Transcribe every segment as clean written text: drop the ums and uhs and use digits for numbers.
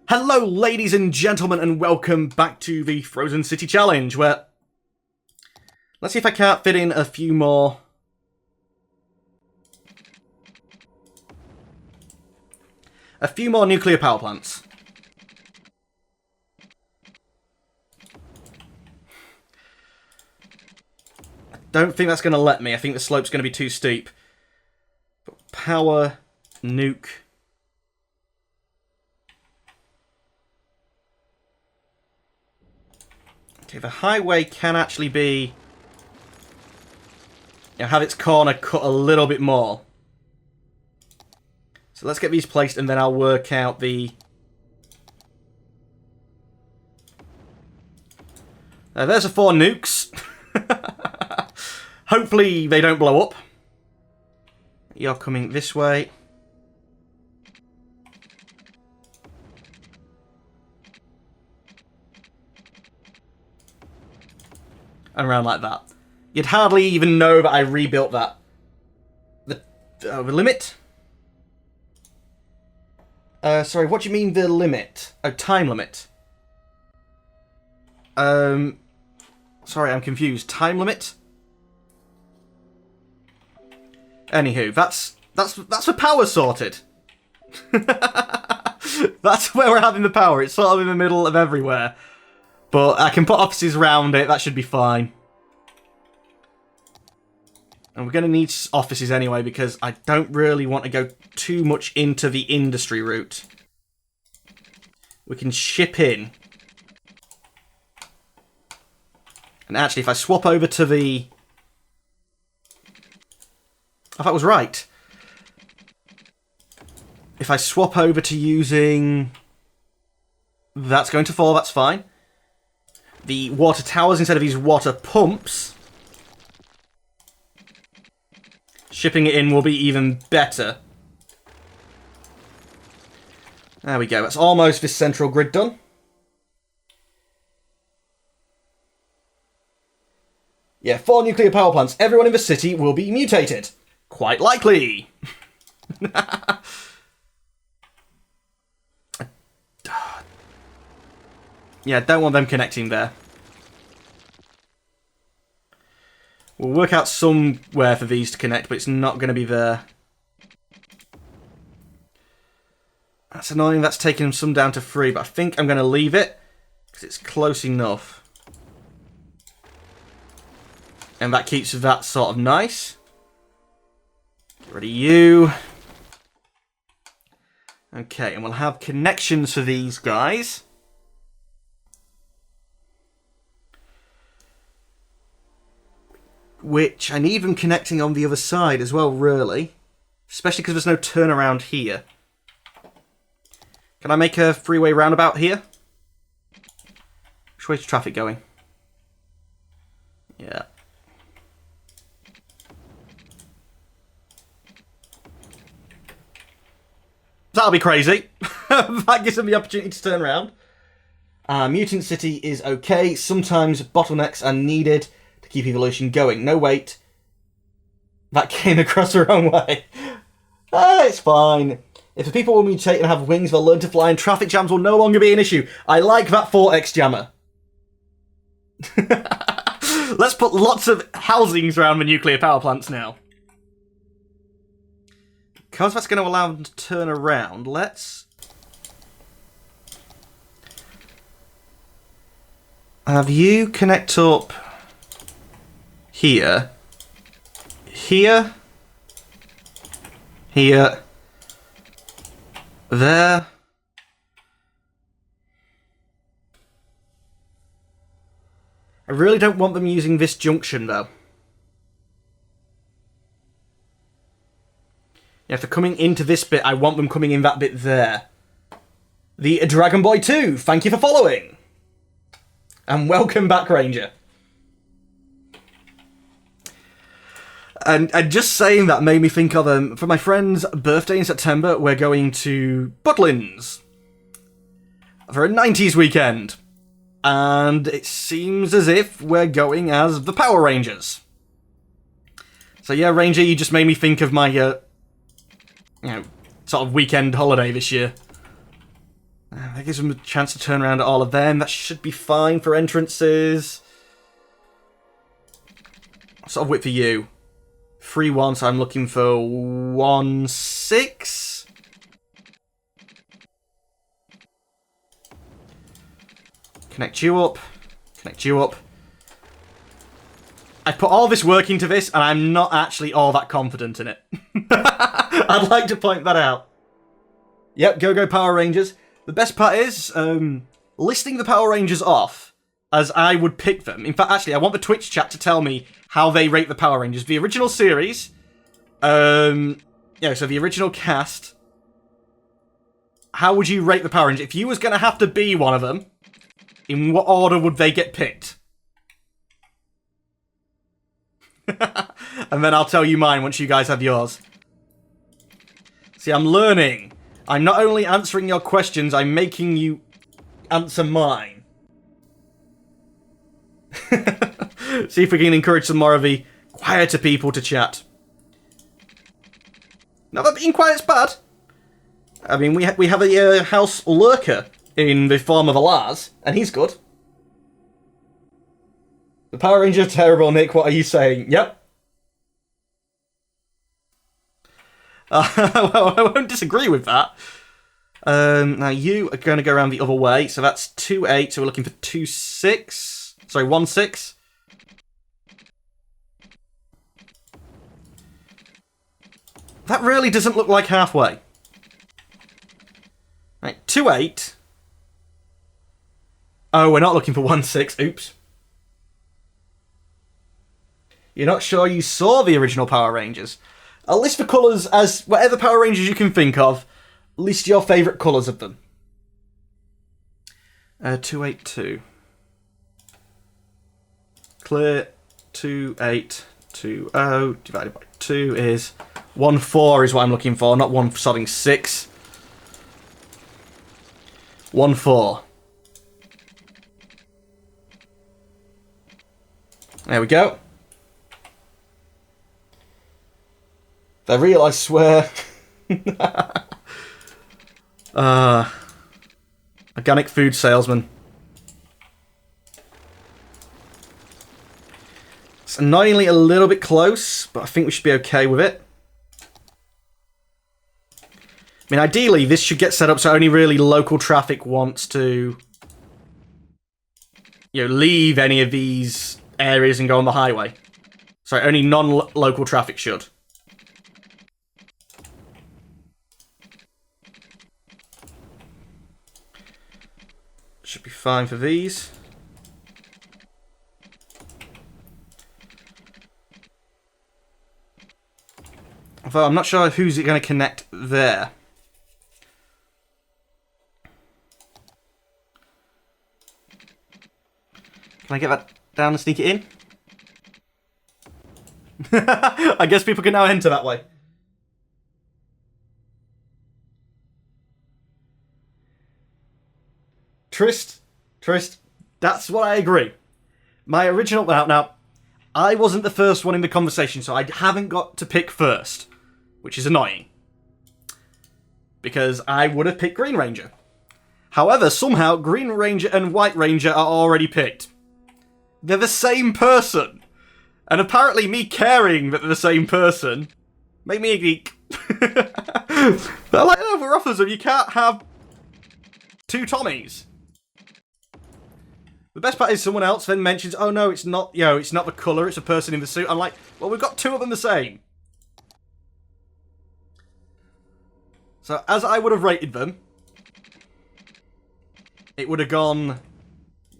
Hello, ladies and gentlemen, and welcome back to the Frozen City Challenge, where... Let's see if I can't fit in a few more... nuclear power plants. I don't think that's going to let me. I think the slope's going to be too steep. But power, nuke... Okay, the highway can actually be... have its corner cut a little bit more. So let's get these placed and then I'll work out the... there's the 4 nukes. Hopefully they don't blow up. You're coming this way. And around like that. You'd hardly even know that I rebuilt that. The limit? Sorry, what do you mean the limit? Oh, time limit. Sorry, I'm confused. Time limit? Anywho, that's the power sorted. That's where we're having the power. It's sort of in the middle of everywhere. But I can put offices around it, that should be fine. And we're going to need offices anyway, because I don't really want to go too much into the industry route. We can ship in. And actually, if I swap over to the... Oh, that was right. If I swap over to using... That's going to fall, that's fine. The water towers instead of these water pumps. Shipping it in will be even better. There we go. That's almost this central grid done. Yeah, 4 nuclear power plants. Everyone in the city will be mutated. Quite likely. Yeah, don't want them connecting there. We'll work out somewhere for these to connect, but it's not going to be there. That's annoying. That's taking some down to 3, but I think I'm going to leave it because it's close enough. And that keeps that sort of nice. Get rid of you. Okay, and we'll have connections for these guys. Which I need them connecting on the other side as well, really. Especially because there's no turnaround here. Can I make a freeway roundabout here? Which way's traffic going? Yeah. That'll be crazy. That gives them the opportunity to turn around. Mutant City is okay. Sometimes bottlenecks are needed to keep evolution going. No, wait. That came across the wrong way. It's fine. If the people will mutate and have wings, they'll learn to fly and traffic jams will no longer be an issue. I like that 4X jammer. Let's put lots of housings around the nuclear power plants now. Because that's going to allow them to turn around, let's... have you connect up... here, here, here, there. I really don't want them using this junction, though. Yeah, if they're coming into this bit, I want them coming in that bit there. The Dragon Boy 2, thank you for following. And welcome back, Ranger. And just saying that made me think of, for my friend's birthday in September, we're going to Butlins for a 90s weekend. And it seems as if we're going as the Power Rangers. So yeah, Ranger, you just made me think of my, sort of weekend holiday this year. That gives them a chance to turn around at all of them. That should be fine for entrances. What sort of width for you? 3-1, so I'm looking for 1-6. Connect you up. Connect you up. I put all this work into this, and I'm not actually all that confident in it. I'd like to point that out. Yep, go Power Rangers. The best part is, listing the Power Rangers off as I would pick them. In fact, actually, I want the Twitch chat to tell me how they rate the Power Rangers. The original series, yeah, so the original cast. How would you rate the Power Rangers? If you was going to have to be one of them, in what order would they get picked? And then I'll tell you mine once you guys have yours. See, I'm learning. I'm not only answering your questions, I'm making you answer mine. See if we can encourage some more of the quieter people to chat. Not that being quiet's bad. I mean, we have a house lurker in the form of a Lars, and he's good. The Power Rangers are terrible, Nick. What are you saying? Yep. Well, I won't disagree with that. Now you are going to go around the other way, so that's 2-8. So we're looking for 2-6. Sorry, 1-6. That really doesn't look like halfway. Right, 2-8. Oh, we're not looking for 1-6. Oops. You're not sure you saw the original Power Rangers? I'll list the colours as whatever Power Rangers you can think of. List your favourite colours of them. 282. Clear. 2820 divided by 2 is 14 is what I'm looking for, not 1-6. 14. There we go. They're real, I swear. Organic food salesman. It's annoyingly a little bit close, but I think we should be okay with it. I mean, ideally, this should get set up so only really local traffic wants to, leave any of these areas and go on the highway. Sorry, only non-local traffic should. Should be fine for these. Although I'm not sure who's it going to connect there. Can I get that down and sneak it in? I guess people can now enter that way. Trist, that's what I agree. My original... Now, I wasn't the first one in the conversation, so I haven't got to pick first, which is annoying. Because I would have picked Green Ranger. However, somehow, Green Ranger and White Ranger are already picked. They're the same person. And apparently me caring that they're the same person made me a geek. But like over offers them, you can't have two Tommies. The best part is someone else then mentions, oh no, it's not, it's not the colour, it's a person in the suit. I'm like, well, we've got two of them the same. So, as I would have rated them, it would have gone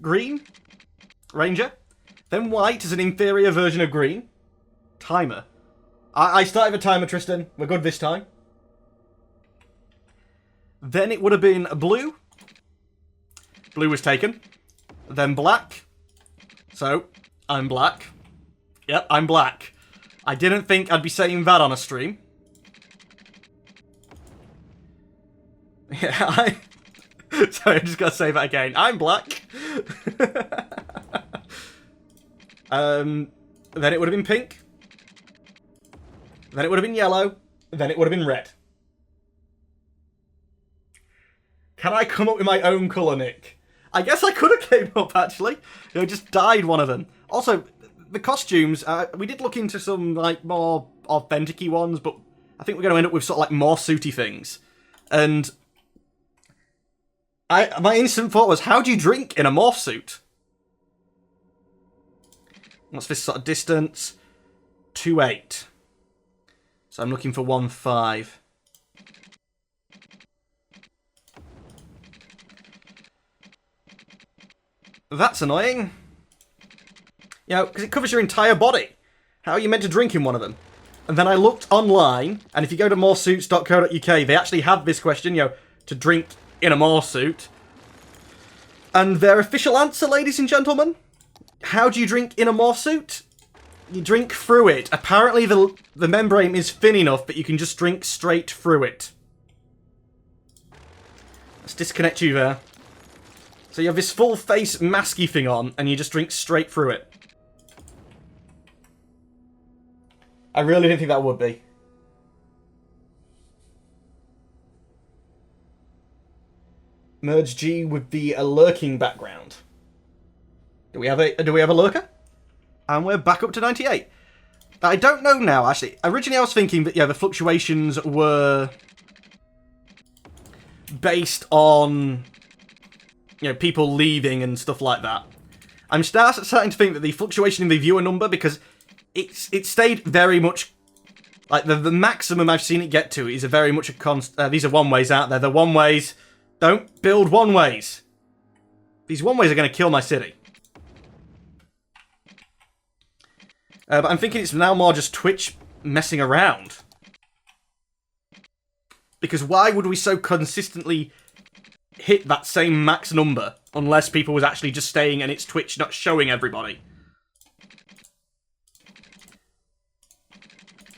Green Ranger, then White as an inferior version of Green. Timer. I started the timer, Tristan. We're good this time. Then it would have been Blue. Blue was taken. Then Black. So, I'm Black. Yep, I'm Black. I didn't think I'd be saying that on a stream. Yeah, sorry, I'm just gonna say that again. I'm Black. Then it would have been Pink. Then it would have been Yellow. Then it would have been Red. Can I come up with my own colour, Nick? I guess I could have came up, actually. Just dyed one of them. Also, the costumes, we did look into some, like, more authentic-y ones, but I think we're going to end up with sort of, like, more suity things. And my instant thought was, how do you drink in a morph suit? What's this sort of distance? 2.8. So I'm looking for 1.5. That's annoying. You know, because it covers your entire body. How are you meant to drink in one of them? And then I looked online, and if you go to moresuits.co.uk, they actually have this question, you know, to drink in a morph suit. And their official answer, ladies and gentlemen, how do you drink in a morph suit? You drink through it. Apparently the membrane is thin enough that you can just drink straight through it. Let's disconnect you there. So you have this full face masky thing on, and you just drink straight through it. I really didn't think that would be. Merge G with the lurking background. Do we have a lurker? And we're back up to 98. I don't know now, actually. Originally I was thinking that, yeah, the fluctuations were based on, you know, people leaving and stuff like that. I'm starting to think that the fluctuation in the viewer number, because it stayed very much, like, the maximum I've seen it get to is a very much a constant. These are one-ways out there. The one-ways. Don't build one-ways. These one-ways are going to kill my city. But I'm thinking it's now more just Twitch messing around. Because why would we so consistently hit that same max number unless people was actually just staying and it's Twitch not showing everybody?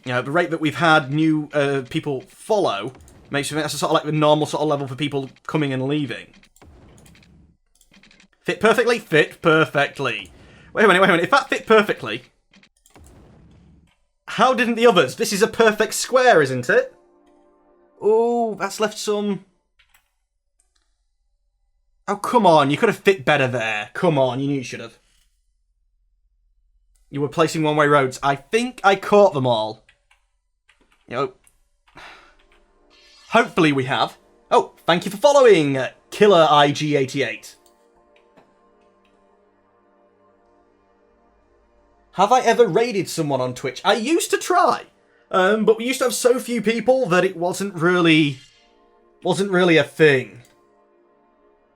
You know, the rate that we've had new people follow makes me think that's a sort of like the normal sort of level for people coming and leaving. Fit perfectly? Fit perfectly. Wait a minute. If that fit perfectly, how didn't the others? This is a perfect square, isn't it? Oh, that's left some... Oh, come on. You could have fit better there. Come on, you knew you should have. You were placing one-way roads. I think I caught them all. You know... Hopefully we have. Oh, thank you for following, Killer IG88. Have I ever raided someone on Twitch? I used to try, but we used to have so few people that it wasn't really a thing.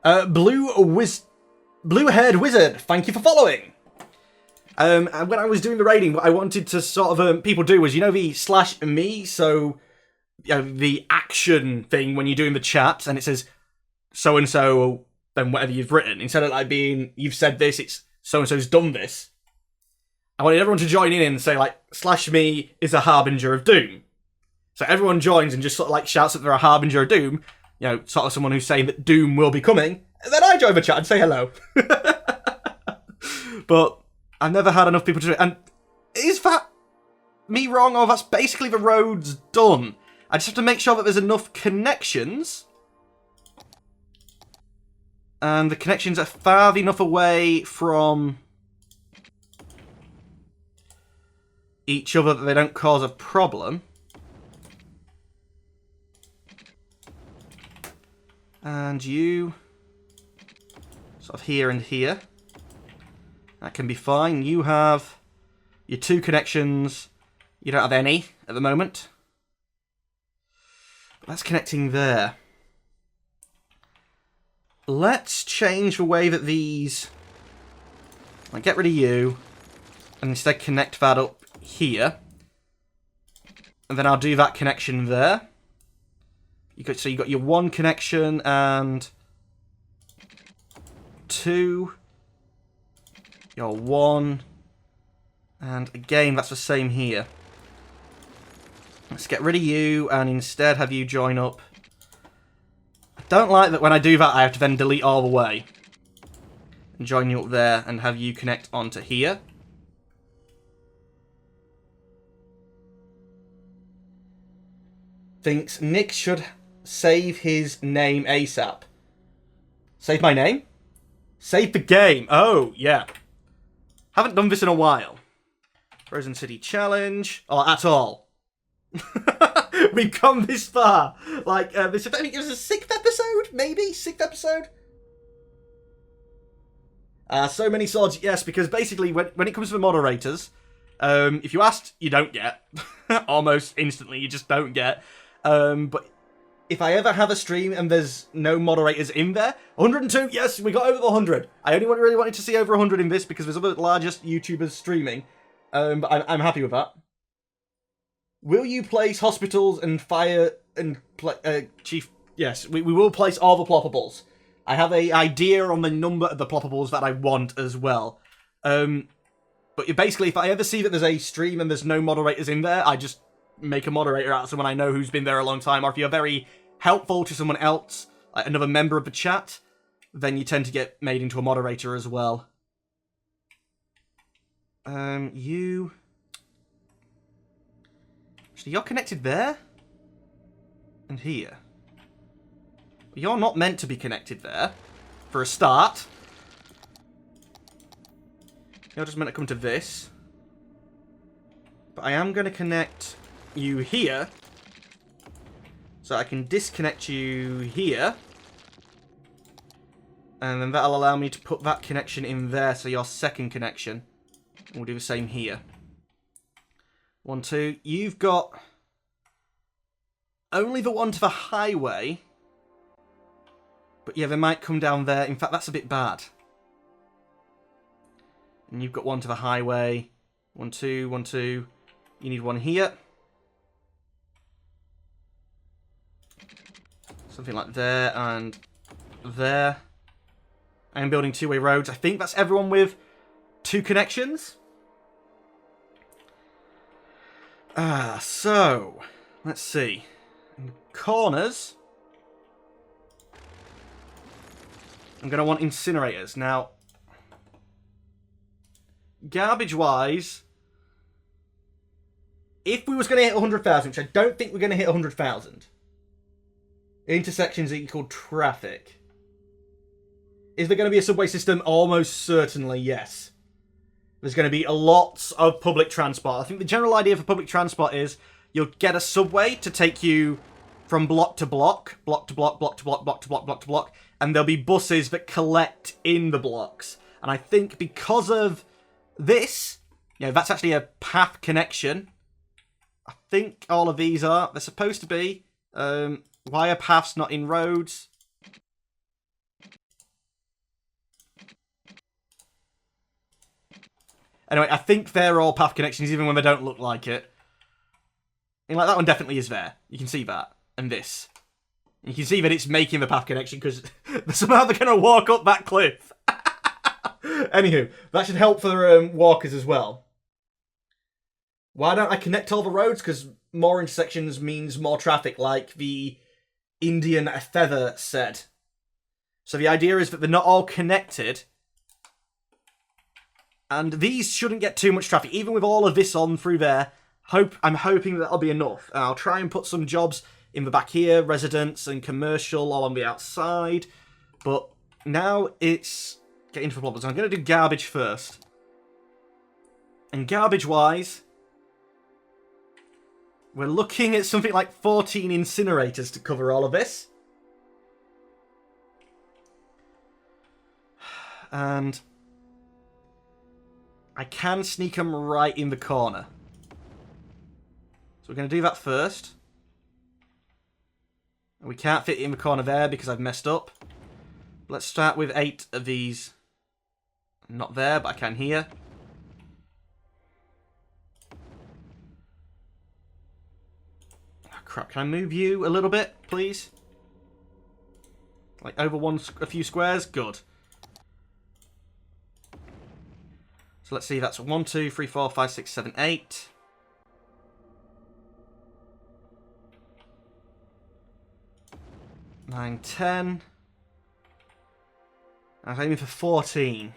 Blue-haired wizard, thank you for following. And when I was doing the raiding, what I wanted to sort of people do was, you know, the /me, so you know, the action thing when you're doing the chat and it says so and so, then whatever you've written, instead of like being you've said this, it's so and so's done this. I wanted everyone to join in and say, like, /me is a harbinger of doom. So everyone joins and just sort of, like, shouts that they're a harbinger of doom. You know, sort of someone who's saying that doom will be coming. And then I join the chat and say hello. But I've never had enough people to do it. And is that me wrong, or that's basically the road's done? I just have to make sure that there's enough connections. And the connections are far enough away from each other that they don't cause a problem. And you sort of here and here. That can be fine. You have your two connections. You don't have any at the moment. That's connecting there. Let's change the way that these... I'll get rid of you. And instead connect that up here. And then I'll do that connection there. So you've got your one connection and two. Your one. And again, that's the same here. Let's get rid of you and instead have you join up. I don't like that when I do that, I have to then delete all the way. And join you up there and have you connect onto here. Thinks Nick should save his name ASAP. Save my name? Save the game. Oh, yeah. Haven't done this in a while. Frozen City Challenge. Oh, at all. We've come this far. Like, this, I think it was a 6th episode, maybe? 6th episode? So many swords, yes, because basically, when it comes to the moderators, if you asked, you don't get. Almost instantly, you just don't get. But if I ever have a stream and there's no moderators in there, 102, yes, we got over the 100. I only really wanted to see over 100 in this because there's other largest YouTubers streaming. But I'm happy with that. Will you place hospitals and fire and chief? Yes, we will place all the ploppables. I have an idea on the number of the ploppables that I want as well. But basically, if I ever see that there's a stream and there's no moderators in there, I just make a moderator out of someone I know who's been there a long time. Or if you're very helpful to someone else, like another member of the chat, then you tend to get made into a moderator as well. You... Actually, you're connected there? And here. But you're not meant to be connected there. For a start. You're just meant to come to this. But I am going to connect you here. So I can disconnect you here. And then that'll allow me to put that connection in there, so your second connection. And we'll do the same here. 1, 2. You've got only the one to the highway. But yeah, they might come down there. In fact, that's a bit bad. And you've got one to the highway. 1, 2, 1, 2. You need one here. Something like there and there. I am building 2-way roads. I think that's everyone with 2 connections. So let's see. In the corners, I'm going to want incinerators. Now, garbage-wise, if we was going to hit 100,000, which I don't think we're going to hit 100,000, intersections equal traffic. Is there going to be a subway system? Almost certainly, yes. There's going to be a lot of public transport. I think the general idea for public transport is you'll get a subway to take you from block to block, block to block, block to block, block to block, block to block, and there'll be buses that collect in the blocks. And I think because of this, yeah, that's actually a path connection. I think all of these are. They're supposed to be. Why are paths not in roads? Anyway, I think they're all path connections, even when they don't look like it. And like that one definitely is there. You can see that. And this. You can see that it's making the path connection because somehow they're going to walk up that cliff. Anywho, that should help for walkers as well. Why don't I connect all the roads? Because more intersections means more traffic, like the Indian feather said. So the idea is that they're not all connected. And these shouldn't get too much traffic, even with all of this on through there. I'm hoping that'll be enough. I'll try and put some jobs in the back here, residence and commercial all on the outside. But now it's getting into the problems. I'm going to do garbage first. And garbage-wise, we're looking at something like 14 incinerators to cover all of this. And I can sneak them right in the corner. So we're going to do that first. And we can't fit it in the corner there because I've messed up. Let's start with 8 of these. Not there, but I can here. Oh, crap, can I move you a little bit, please? Like over a few squares? Good. So let's see, that's 1, 2, 3, 4, 5, 6, 7, 8. Nine, 10. I was aiming for 14.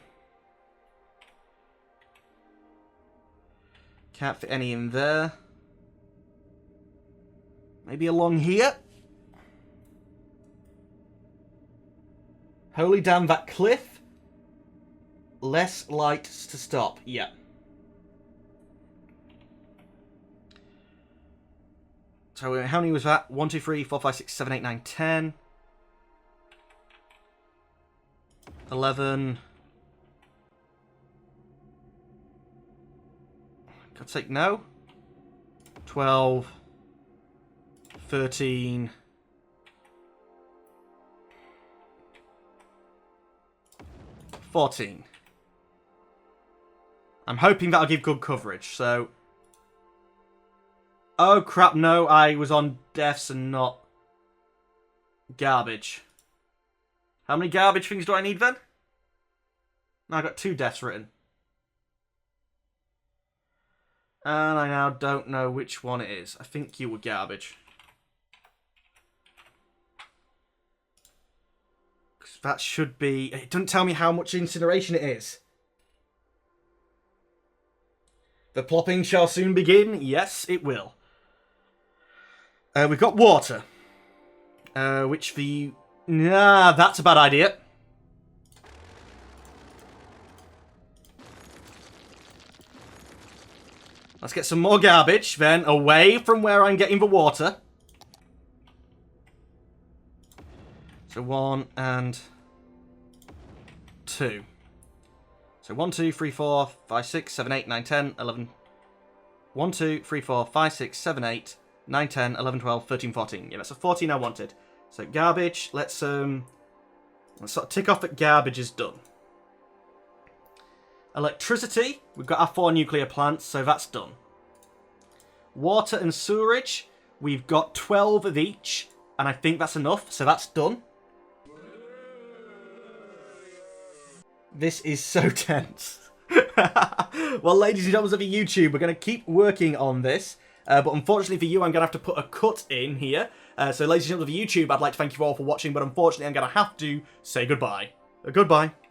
Can't fit any in there. Maybe along here. Holy damn, that cliff. Less lights to stop. Yeah. So how many was that? 1, 2, 3, 4, 5, 6, 7, 8, 9, 10. 11. God's sake, no. 12. 13. 14. I'm hoping that'll give good coverage, so... Oh crap, no, I was on deaths and not garbage. How many garbage things do I need then? No, I got 2 deaths written. And I now don't know which one it is. I think you were garbage. That should be... It doesn't tell me how much incineration it is. The plopping shall soon begin. Yes, it will. We've got water. Which the... Nah, that's a bad idea. Let's get some more garbage, then, away from where I'm getting the water. So 1 and 2. So 1, 2, 3, 4, 5, 6, 7, 8, 9, 10, 11. 1, 2, 3, 4, 5, 6, 7, 8, 9, 10, 11, 12, 13, 14. Yeah, that's a 14 I wanted. So garbage, let's sort of tick off that garbage is done. Electricity, we've got our 4 nuclear plants, so that's done. Water and sewerage, we've got 12 of each, and I think that's enough, so that's done. This is so tense. Well, ladies and gentlemen of YouTube, we're going to keep working on this. But unfortunately for you, I'm going to have to put a cut in here. So ladies and gentlemen of YouTube, I'd like to thank you all for watching, but unfortunately I'm going to have to say goodbye. Goodbye.